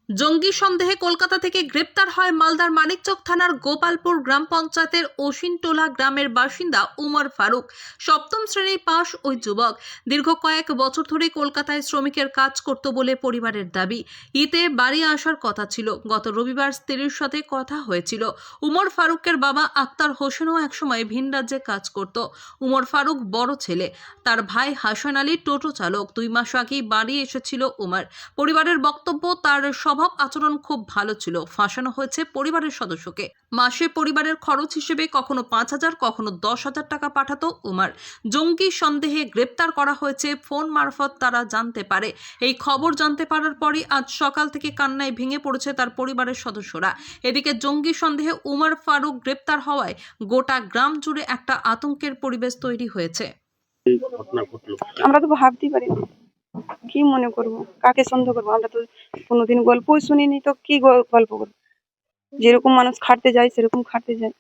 জঙ্গি সন্দেহে কলকাতা থেকে গ্রেপ্তার হয় মালদার মানিকচক থানার গোপালপুর গ্রাম পঞ্চায়েতের অসিনটোলা গ্রামের বাসিন্দা উমর ফারুক। সপ্তম শ্রেণী পাস ওই যুবক দীর্ঘ কয়েক বছর ধরে কলকাতায় শ্রমিকের কাজ করত বলে পরিবারের দাবি। ঈদে বাড়ি আসার কথা ছিল। গত রবিবার স্ত্রীর সাথে কথা হয়েছিল। উমর ফারুকের বাবা আক্তার হোসেনও একসময় ভিন রাজ্যে কাজ করত। উমর ফারুক বড় ছেলে, তার ভাই হাসান আলী টোটো চালক। 2 মাস আগেই বাড়ি এসেছিল উমর। পরিবারের বক্তব্য, তার স্বভাব আচরণ খুব ভালো ছিল। ফাঁসানো হয়েছে পরিবারের সদস্যকে। মাসে পরিবারের খরচ হিসেবে কখনো 5,000 কখনো 10,000 টাকা পাঠাতো উমর। জঙ্গি সন্দেহে গ্রেপ্তার করা হয়েছে ফোন মারফত তারা জানতে পারে। এই খবর জানতে পারার পরই আজ সকাল থেকে কান্নায় ভেঙে পড়েছে তার পরিবারের সদস্যরা। এদিকে জঙ্গি সন্দেহে উমর ফারুক গ্রেপ্তার হওয়ায় গোটা গ্রাম জুড়ে একটা আতঙ্কের পরিবেশ তৈরি হয়েছে। আমরা তো ভাবতেই পারি না, কি মনে করবো, কাকে সন্দেহ করবো? আমরা তো কোনোদিন গল্পই শুনিনি, তো কি গল্প করবো? যেরকম মানুষ খাটতে যায় সেরকম খাটতে যায়।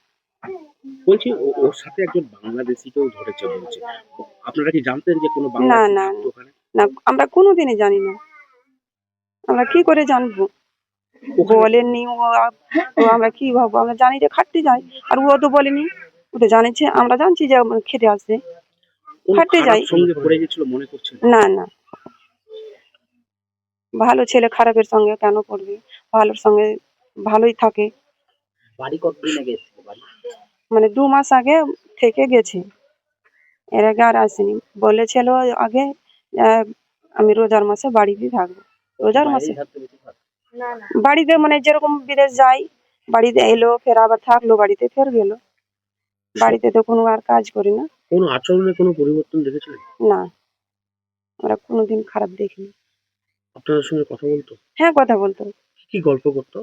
বলছি ওর সাথে একজন বাংলাদেশিকেও ধরেছে বলছে। আপনারা কি জানতেন যে কোনো না বাংলাদেশি না থাকতো ওখানে? না, আমরা কোনোদিনই জানি না। আমরা কি করে জানবো? বলেননি ও, আমরা কি ভাববো? আমরা জানি যে খাটতে যায়, আর ও তো বলেনি। ও তো জানিছে, আমরা জানছি যে খেতে আসে, কোনো খাটতে খারাপ যাই। সঙ্গে পড়ে গেছিল মনে করছেন? না না, ভালো ছেলে খারাপের সঙ্গে কেন পড়বে? ভালোর সঙ্গে ভালোই থাকে। বাড়ি কতদিন আগে এসেছিল বাড়ি? মানে 2 মাস আগে থেকে গেছে, এর আগে আর আসেনি। বলেছিল আগে আমি রোজার মাসে বাড়িতে থাকবো। রোজার মাসে বাইরেই থাকতে বেশিরভাগ? বাড়িতে, মানে যেরকম বিদেশ যাই, বাড়িতে এলো, ফের আবার থাকলো বাড়িতে, ফের গেল। বাড়িতে তো কোনো আর কাজ করি না। কোনো আচরণে কোনো পরিবর্তন দেখেছিলেন? না, আমরা কোনোদিন খারাপ দেখিনি। আপনাদের সঙ্গে কথা বলতো? হ্যাঁ, কথা বলতো। কি গল্প করতো?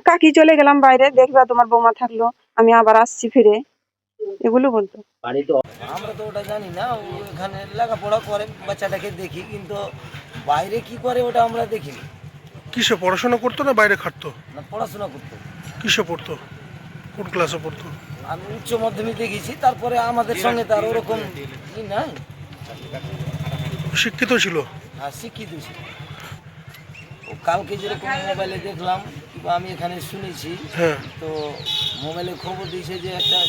কাকি চলে গেলাম বাইরে, দেখবা তোমার বৌমা থাকলো, আমি আবার আসছি ফিরে, এগুলো বলতো। বাড়িতে আমরা তো ওটা জানি না। ও এখানে লেখাপড়া করে, বাচ্চাটাকে দেখি, কিন্তু বাইরে কি করে ওটা আমরা দেখিনি। কিসে পড়াশোনা করতো না বাইরে খাটতো? না, পড়াশোনা করতো। কিসে পড়তো? কোন ক্লাসে পড়তো? আমি উচ্চ মাধ্যমিক দেখেছি, তারপরে আমাদের সঙ্গে তার ওরকম ই নাই। শিক্ষিত ছিল? আর শিক্ষিত ছিল। ও কালকে যেরকম মোবাইলে দেখলাম, কিংবা আমি এখানে শুনেছি, হ্যাঁ। তো মোবাইলে খবর দিয়েছে যে একটা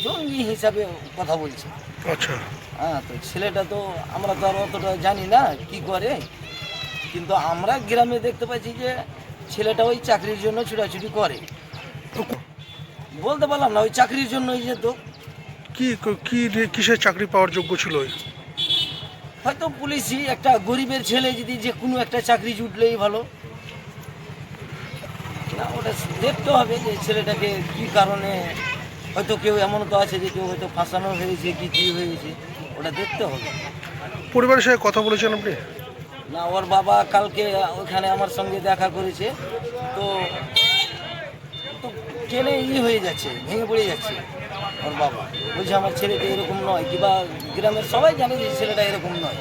জঙ্গি হিসাবে কথা বলছে। আচ্ছা। হ্যাঁ, তো ছেলেটা তো আমরা তো আর অতটা জানি না কি করে, কিন্তু আমরা গ্রামে দেখতে পাচ্ছি যে ছেলেটা ওই চাকরির জন্য ছুটাছুটি করে। বলতে পারলাম না, ওই চাকরির জন্যই যেত। কি কি কিসের চাকরি পাওয়ার যোগ্য ছিল? হয়তো পুলিশই, একটা গরিবের ছেলে যদি যে কোনো একটা চাকরি জুটলেই ভালো না। ওটা দেখতে হবে যে ছেলেটাকে কি কারণে, হয়তো কেউ এমন তো আছে যে কেউ হয়তো ফাঁসানো হয়েছে, কি কী হয়েছে, ওটা দেখতে হবে। পরিবারের সাথে কথা বলেছেন আপনি? না, ওর বাবা কালকে ওখানে আমার সঙ্গে দেখা করেছে, তো তো ট্রেনে হয়ে যাচ্ছে, ভেঙে পড়ে যাচ্ছে। ওর বাবা বলছে আমার ছেলেটা এরকম নয়, কিংবা গ্রামের সবাই জানে যে ছেলেটা এরকম নয়।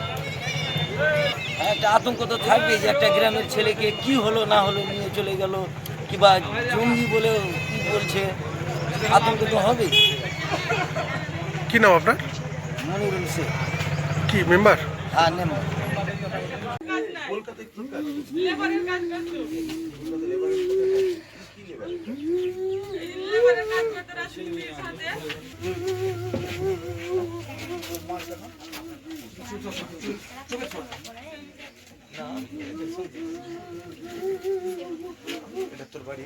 একটা আতঙ্ক তো থাকবে যে একটা গ্রামের ছেলেকে কি হলো না হলো নিয়ে চলে গেল, কিংবা জঙ্গি বলে কি বলছে, আতঙ্ক তো হবেই। কি নাম আপনার? মনিরুল শেখ। কি মেম্বার? হ্যাঁ, নেম্বার। এটা তোর বাড়ি?